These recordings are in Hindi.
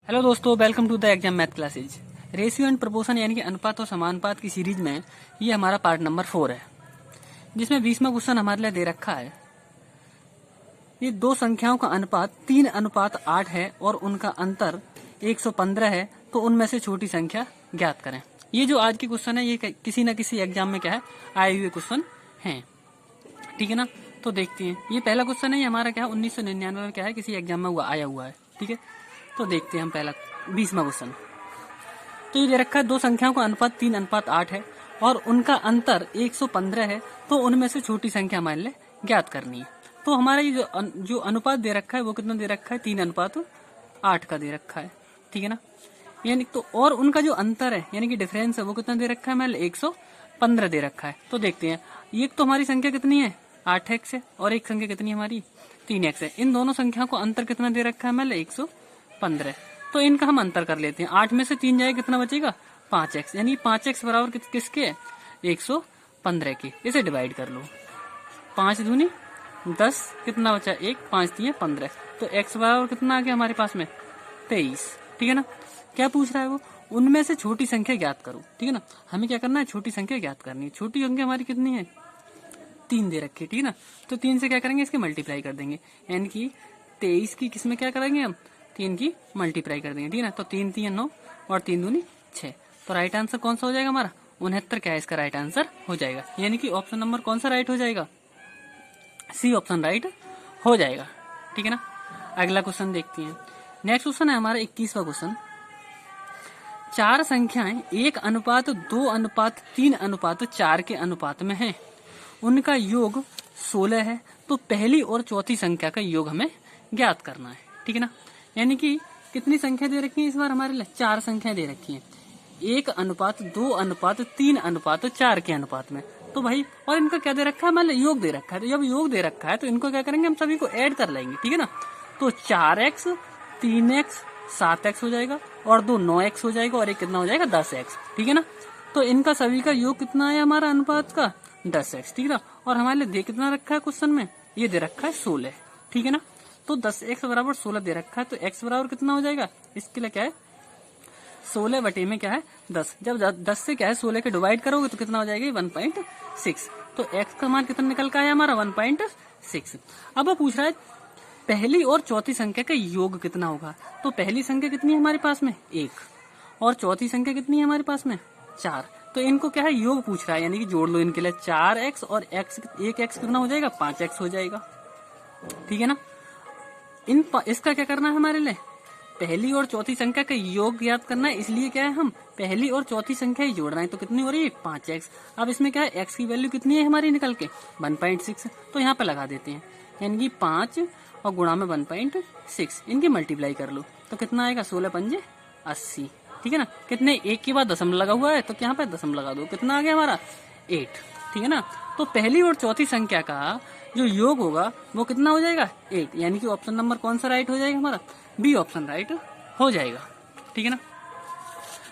हेलो दोस्तों, welcome to the exam math classes. Ratio and proportion यानी कि अनुपात और समानुपात की सीरीज में ये हमारा पार्ट नंबर 4 है, जिसमें 20वां क्वेश्चन हमारे लिए दे रखा है। ये दो संख्याओं का अनुपात 3:8 है और उनका अंतर 115 है, तो उनमें से छोटी संख्या ज्ञात करें। ये जो आज की क्वेश्चन है, ये किसी न किसी एग्जाम में क्या है, आए हुए क्वेश्चन है, ठीक है ना। तो देखते हैं, ये पहला क्वेश्चन है, ये हमारा क्या है 1999 में क्या है, किसी एग्जाम में आया हुआ है, ठीक है। तो देखते हैं हम पहला 20वां क्वेश्चन। तो ये दे रखा है दो संख्याओं का अनुपात 3:8 है और उनका अंतर 115 है, तो उनमें से छोटी संख्या हमारे लिए ज्ञात करनी है। तो हमारा ये जो अनुपात दे रखा है वो कितना दे रखा है, 3:8 का दे रखा है, ठीक है ना। यानी तो और उनका जो अंतर है यानी कि डिफरेंस है वो कितना दे रखा है, हमारे 115 दे रखा है। तो देखते हैं, एक तो हमारी संख्या कितनी है 8x है और एक संख्या कितनी है हमारी 3x है। इन दोनों संख्याओं को अंतर कितना दे रखा है, हमारे 115। तो इनका हम अंतर कर लेते हैं। 8 में से 3 जाए कितना बचेगा 5x, यानी 5x बराबर किसके 115 के। इसे डिवाइड कर लो, 5 दूनी 10, कितना बचा 1, 5 दिए 15। तो x बराबर कितना आ गया हमारे पास में 23, ठीक है ना। क्या पूछ रहा है वो, उनमें से छोटी संख्या ज्ञात करो, ठीक है ना। हमें क्या करना है, छोटी संख्या ज्ञात करनी है। छोटी संख्या हमारी कितनी है 3 दे रखी है, ठीक है ना। तो 3 से क्या करेंगे, इसके मल्टीप्लाई कर देंगे, यानी कि 23 की किसमें क्या करेंगे हम 3 की मल्टीप्लाई कर देंगे, ठीक है ना। तो 3 3 9 और 3 दूनी 6। तो राइट आंसर कौन सा हो जाएगा हमारा 69, क्या है इसका राइट आंसर हो जाएगा। यानी कि ऑप्शन नंबर कौन सा राइट हो जाएगा, सी ऑप्शन राइट हो जाएगा, ठीक है ना। अगला क्वेश्चन देखते हैं। नेक्स्ट क्वेश्चन है हमारा 21वां क्वेश्चन। चार संख्याएं 1:2:3:4 के अनुपात में हैं, उनका योग 16 है, तो पहली और चौथी संख्या का योग हमें ज्ञात करना है, ठीक है ना। यानी कि कितनी संख्या दे रखी है इस बार हमारे लिए, 4 संख्या दे रखी है 1:2:3:4 के अनुपात में। तो भाई और इनका क्या दे रखा है, हमारे योग दे रखा है। तो जब योग दे रखा है तो इनको क्या करेंगे, हम सभी को ऐड कर लेंगे, ठीक है ना। तो 4x 3x 7x हो जाएगा और 2 9x हो जाएगा और एक कितना हो जाएगा 10x, ठीक है ना। तो इनका सभी का योग कितना है हमारा अनुपात का 10x, ठीक है ना। और हमारे लिए दे कितना रखा है क्वेश्चन में, ये दे रखा है 16, ठीक है ना। तो 10x बराबर 16 दे रखा है, तो x बराबर कितना हो जाएगा, इसके लिए क्या है 16 बटे में क्या है 10। जब 10 से क्या है 16 के डिवाइड करोगे तो कितना हो जाएगा 1.6। तो x का मान कितना निकल का है हमारा 1.6। अब वो पूछ रहा है पहली और चौथी संख्या का योग कितना होगा। तो पहली संख्या कितनी है हमारे पास में 1 और चौथी संख्या कितनी है हमारे पास में 4। तो इनको क्या है योग पूछ रहा है, यानी कि जोड़ लो इनके लिए 4x और x, एक x कितना हो जाएगा 5x हो जाएगा, ठीक है ना। इसका क्या करना है हमारे लिए, पहली और चौथी संख्या का योग याद करना है, इसलिए क्या है हम पहली और चौथी संख्या ही जोड़ रहे हैं। तो कितनी हो रही है 5x। अब इसमें क्या है x की वैल्यू कितनी है हमारी निकल के 1.6, तो यहाँ पे लगा देते हैं, यानी कि 5 और गुणा में 1.6, इनकी मल्टीप्लाई कर लो तो कितना आएगा 16 पंजे 80, ठीक है ना। कितने एक के बाद दशम लगा हुआ है तो यहाँ पे दशम लगा दो, कितना आ गया हमारा 8, ठीक है ना। तो पहली और चौथी संख्या का जो योग होगा वो कितना हो जाएगा 8, यानी कि ऑप्शन नंबर कौन सा राइट हो जाएगा हमारा, बी ऑप्शन राइट हो जाएगा, ठीक है ना।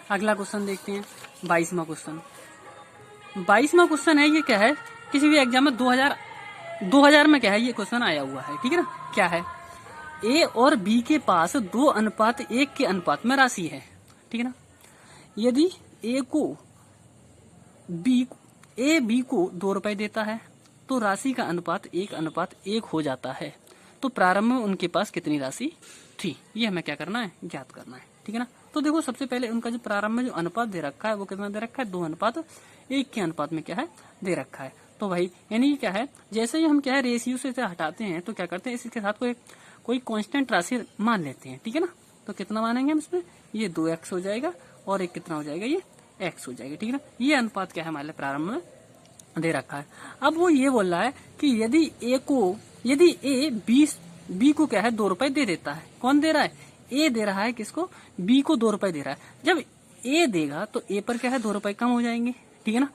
अगला क्वेश्चन देखते हैं 22वां क्वेश्चन। 22वां क्वेश्चन है, ये क्या है किसी भी एग्जाम में 2000 में क्या है ये क्वेश्चन आया हुआ है, ठीक है ना। क्या है, ए और बी के पास 2:1 के अनुपात में राशि है, ठीक है ना। यदि ए बी को 2 रुपए देता है तो राशि का अनुपात 1:1 हो जाता है, तो प्रारंभ में उनके पास कितनी राशि थी, ये हमें क्या करना है ज्ञात करना है, ठीक है ना। तो देखो सबसे पहले उनका जो प्रारंभ में जो अनुपात दे रखा है वो कितना दे रखा है 2:1 के अनुपात में क्या है दे रखा है। तो भाई यानी क्या है, जैसे ही हम क्या है रेशियो से हटाते हैं तो क्या करते हैं इसके साथ कोई कांस्टेंट राशि मान लेते हैं, ठीक है ना। तो कितना मानेंगे हम इसमें, ये 2x हो जाएगा और एक कितना हो जाएगा ये x हो जाएगा, ठीक है ना। ये अनुपात क्या है हमारे प्रारंभ में दे रखा है। अब वो ये बोल रहा है कि यदि ए बी को क्या है 2 रुपए दे देता है, कौन दे रहा है ए दे रहा है, किसको बी को 2 रुपए दे रहा है। जब ए देगा तो ए पर क्या है 2 रुपए कम हो जाएंगे, ठीक है ना।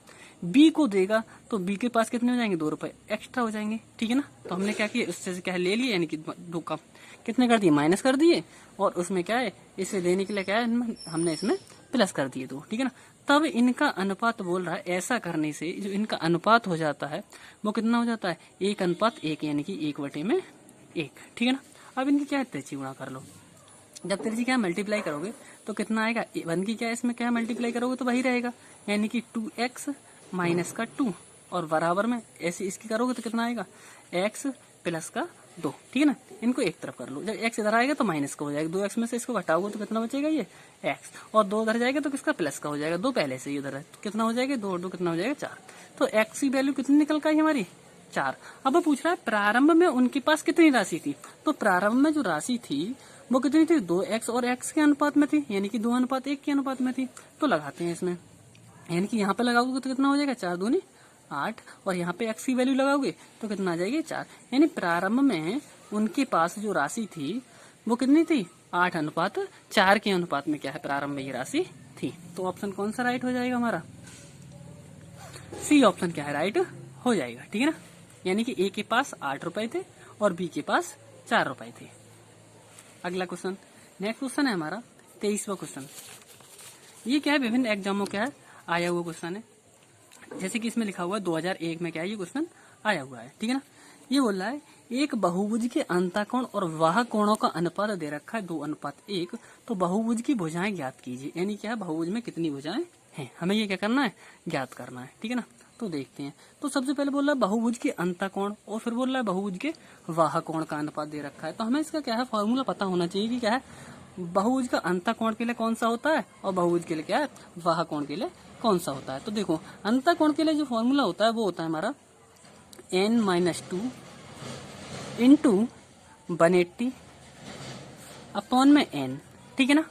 बी को देगा तो बी के पास कितने हो जाएंगे 2 रुपए एक्स्ट्रा हो जाएंगे, ठीक है ना। तो हमने क्या किया उससे क्या है ले लिए, यानी कि 2 कम कितने कर दिए माइनस कर दिए, और उसमें क्या है इसे देने के लिए क्या है हमने इसमें प्लस कर दिए 2, ठीक है ना। तब इनका अनुपात बोल रहा है, ऐसा करने से जो इनका अनुपात हो जाता है वो कितना हो जाता है 1:1, यानी कि 1/1, ठीक है ना। अब इनकी क्या है तेजी गुणा कर लो, जब त्रिज्या क्या मल्टीप्लाई करोगे तो कितना आएगा, 1 की क्या इसमें क्या मल्टीप्लाई करोगे तो वही रहेगा, यानी कि 2x माइनस का 2 और बराबर में ऐसे इसकी करोगे तो कितना आएगा, x प्लस का 2। ठीक है ना, इनको एक तरफ कर लो, जब x इधर आएगा तो माइनस का हो जाएगा, 2x में से इसको घटाओगे तो कितना बचेगा ये x, और 2 उधर जाएगा तो किसका प्लस का हो जाएगा, 2 पहले से ही उधर है तो कितना हो जाएगा 2 और 2 कितना हो जाएगा 4। तो x की वैल्यू कितनी निकल का हमारी 4। अब वो पूछ रहा है प्रारंभ में उनके पास कितनी राशि थी, तो प्रारंभ में जो राशि थी वो कितनी थी, 2x और x के अनुपात में थी, यानी कि 2:1 के अनुपात में थी। तो लगाते हैं इसमें, यानी कि यहाँ पे लगाओगे तो कितना हो जाएगा 4 दूनी 8, और यहाँ पे x की वैल्यू लगाओगे तो कितना आ जाएगी 4। यानी प्रारंभ में उनके पास जो राशि थी वो कितनी थी, 8:4 के अनुपात में क्या है प्रारंभ में ये राशि थी। तो ऑप्शन कौन सा राइट हो जाएगा हमारा, सी ऑप्शन क्या है राइट हो जाएगा। ठीक है ना, यानी कि ए के पास 8 रुपए थे और बी के पास 4 रुपए थे। अगला क्वेश्चन, नेक्स्ट क्वेश्चन है हमारा 23वां क्वेश्चन। ये क्या है, विभिन्न एग्जामों क्या है आया हुआ क्वेश्चन है, जैसे कि इसमें लिखा हुआ है 2001 में क्या है ये क्वेश्चन आया हुआ है। ठीक है ना, ये बोल रहा है एक बहुभुज के अंतःकोण और वाह कोणों का अनुपात दे रखा है 2:1, तो बहुभुज की भुजाएं ज्ञात कीजिए। यानी क्या है, बहुभुज में कितनी भुजाएं हैं, हमें ये क्या करना है ज्ञात करना है। ठीक है ना, तो देखते हैं। तो सबसे पहले बोल रहा है बहुभुज के अंतःकोण और फिर बोल रहा है बहुभुज के वाह कोण का अनुपात दे रखा है। तो हमें इसका क्या है फॉर्मूला पता होना चाहिए कि क्या है बहुभुज का अंतःकोण के लिए कौन सा होता है और बहुभुज के लिए क्या है वाह कोण के लिए कौन सा होता है। तो देखो अंतःकोण के लिए जो फॉर्मूला होता है वो होता है हमारा n-2 इंटू 180 अपॉन में n। ठीक है ना,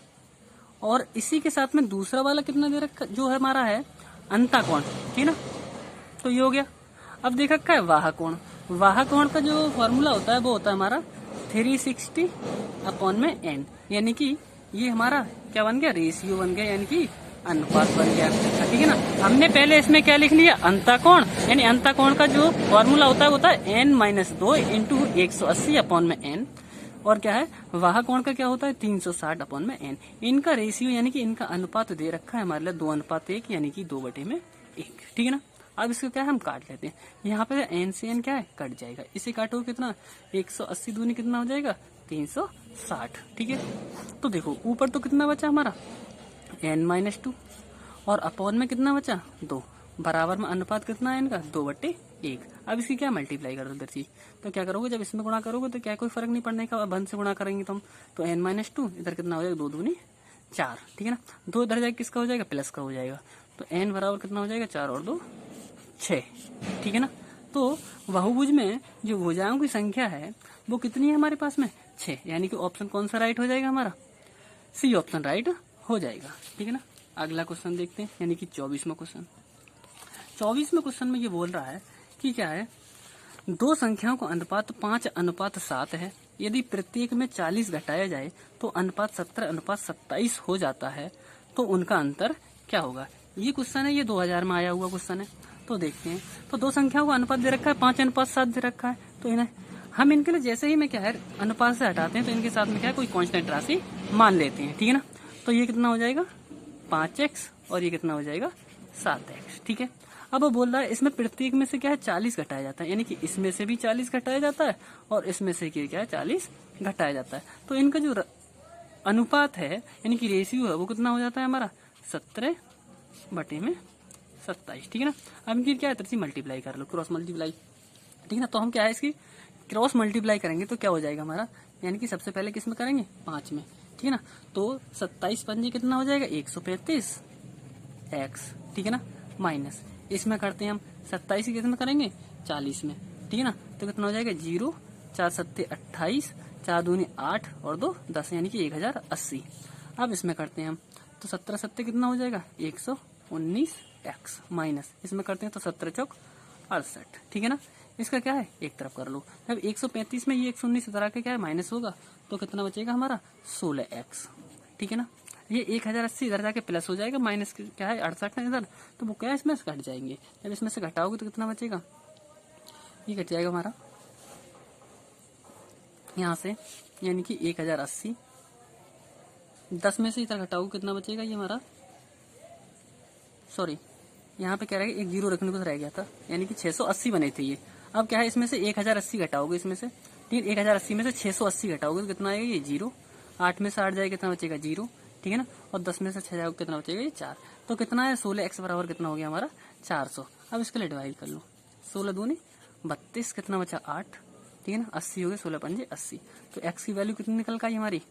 और इसी के साथ में दूसरा वाला कितना दे रखा जो है हमारा है अंतःकोण। ठीक है ना, तो ये हो गया। अब देख रखा है वाह कोण, वाह कोण का जो फॉर्मूला होता है वो होता है हमारा 360 अपॉन में n, यानी कि ये हमारा क्या बन गया रेशियो बन गया, यानी कि अनुपात बन गया। ठीक है ना, हमने पहले इसमें क्या लिख लिया अंतःकोण, यानी अंतःकोण का जो फॉर्मूला होता है n-2 इंटू 180 अपॉन में n, और क्या है वाह कोण का क्या होता है 360 अपॉन में n। इनका रेशियो यानी कि इनका अनुपात दे रखा है हमारे लिए 2:1, यानी कि 2/1। ठीक है ना, अब इसको क्या है हम काट लेते हैं, यहाँ पे n से n क्या है कट जाएगा, इसे काटो कितना 180 दूनी कितना हो जाएगा 360। ठीक है, तो देखो ऊपर तो कितना बचा हमारा n-2 और अपॉन में कितना बचा 2, बराबर में अनुपात कितना है इनका 2/1। अब इसकी क्या मल्टीप्लाई कर दो इधर चीज, तो क्या करोगे जब इसमें गुणा करोगे तो क्या कोई फर्क नहीं पड़ने का, 1 से गुणा करेंगे तुम तो n-2 इधर कितना हो जाएगा 2 दूनी 4। ठीक है ना, 2 इधर जाएगा किसका हो जाएगा प्लस का हो जाएगा, तो n बराबर कितना हो जाएगा 4 और 2 6। ठीक है ना, तो बहुभुज में जो भुजाओं की संख्या है वो कितनी है हमारे पास में 6, यानी कि ऑप्शन कौन सा राइट हो जाएगा हमारा सी ऑप्शन राइट हो जाएगा। ठीक है ना, अगला क्वेश्चन देखते हैं, यानी कि 24वां क्वेश्चन। 24वें क्वेश्चन में ये बोल रहा है कि क्या है दो संख्याओं का अनुपात 5:7 है, यदि प्रत्येक में 40 घटाया जाए तो अनुपात 17:27 हो जाता है, तो उनका अंतर क्या होगा। ये क्वेश्चन है, ये 2000 में आया हुआ क्वेश्चन है। तो देखते हैं, तो दो संख्याओं का अनुपात दे रखा है 5:7 दे रखा है, तो इन्हें हम इनके लिए जैसे ही में क्या है अनुपात से हटाते हैं तो इनके साथ में क्या है कोई कांस्टेंट राशि मान लेते हैं। ठीक है ना, तो ये कितना हो जाएगा 5x और ये कितना हो जाएगा 7x। ठीक है, अब वो बोल रहा है इसमें प्रत्येक में से क्या है 40 घटाया जाता है, यानी कि इसमें से भी 40 घटाया जाता है और इसमें से क्या है 40 घटाया जाता है, तो इनका जो अनुपात है यानी कि रेशियो है वो कितना हो जाता है हमारा 17/27। ठीक है ना, अब इनकी क्या है तरसी मल्टीप्लाई कर लो, क्रॉस मल्टीप्लाई। ठीक है ना, तो हम क्या है इसकी क्रॉस मल्टीप्लाई करेंगे तो क्या हो जाएगा हमारा, यानी कि सबसे पहले किस में करेंगे 5 में। ठीक है ना, तो 27 पंजे कितना हो जाएगा 135 x। ठीक है ना, माइनस इसमें करते हैं हम 27 की कितना करेंगे 40 में। ठीक है ना, तो कितना हो जाएगा 0 4 7 28 4 दूनी 8 और 2 10, यानी कि 1080। अब इसमें करते हैं हम तो 17 7 कितना हो जाएगा 119 x माइनस इसमें करते हैं तो 17 चौक 68। ठीक है ना, इसका क्या है एक तरफ कर लो, जब 135 में ये 119 इधर आके क्या है माइनस होगा तो कितना बचेगा हमारा 16x। ठीक है ना, ये 1080 इधर जाके प्लस हो जाएगा, माइनस क्या है 68 है इधर, तो वो क्या है इसमें से घट जाएंगे, जब इसमें से घटाओगे तो कितना बचेगा ये घट जाएगा हमारा यहाँ से, यानी कि 1080 10 में से इधर घटाओगे कितना बचेगा ये हमारा, सॉरी यहाँ पे क्या रहेगा एक 0 रखने को रह गया था, यानी कि 680 बने थे ये। अब क्या है इसमें से 1080 घटाओगे इसमें से, ठीक है 1080 में से 680 घटाओगे तो कितना आएगा ये 0 8 में से 8 जाए कितना बचेगा 0, ठीक है ना। और 10 में से 6 जाए कितना बचेगा ये 4। तो कितना है 16x बराबर कितना हो गया हमारा 400। अब इसके लिए डिवाइड कर लो, 16 दूनी 32, कितना बचा 8, ठीक है ना। 80 हो गए, 16 पंजे 80। तो x की वैल्यू कितनी निकल कर आई हमारी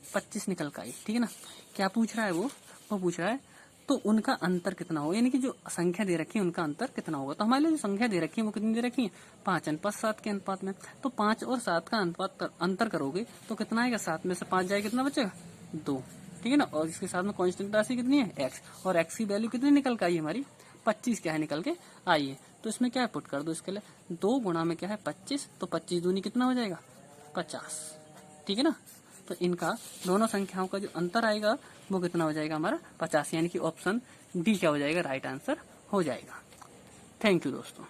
25 निकल कर आई, ठीक है ना। क्या पूछ रहा है वो पूछ रहा है तो उनका अंतर कितना होगा, यानी कि जो संख्या दे रखी है उनका अंतर कितना होगा। तो हमारे लिए जो संख्या दे रखी है वो कितनी दे रखी है 5 अनुपात 7 के अनुपात में। तो 5 और 7 का अनुपात अंतर करोगे तो कितना आएगा, 7 में से 5 जाए कितना बचेगा 2, ठीक है ना। और इसके साथ में कांस्टेंट राशि कितनी है x, और x की वैल्यू कितनी निकल के आई हमारी 25 क्या है निकल के आई है। तो इसमें क्या है पुट कर दो, इसके लिए 2 गुणा में क्या है 25, तो 25 दूनी कितना हो जाएगा 50, ठीक है ना। तो इनका दोनों संख्याओं का जो अंतर आएगा वो कितना हो जाएगा हमारा 50, यानी कि ऑप्शन डी क्या हो जाएगा राइट आंसर हो जाएगा। थैंक यू दोस्तों।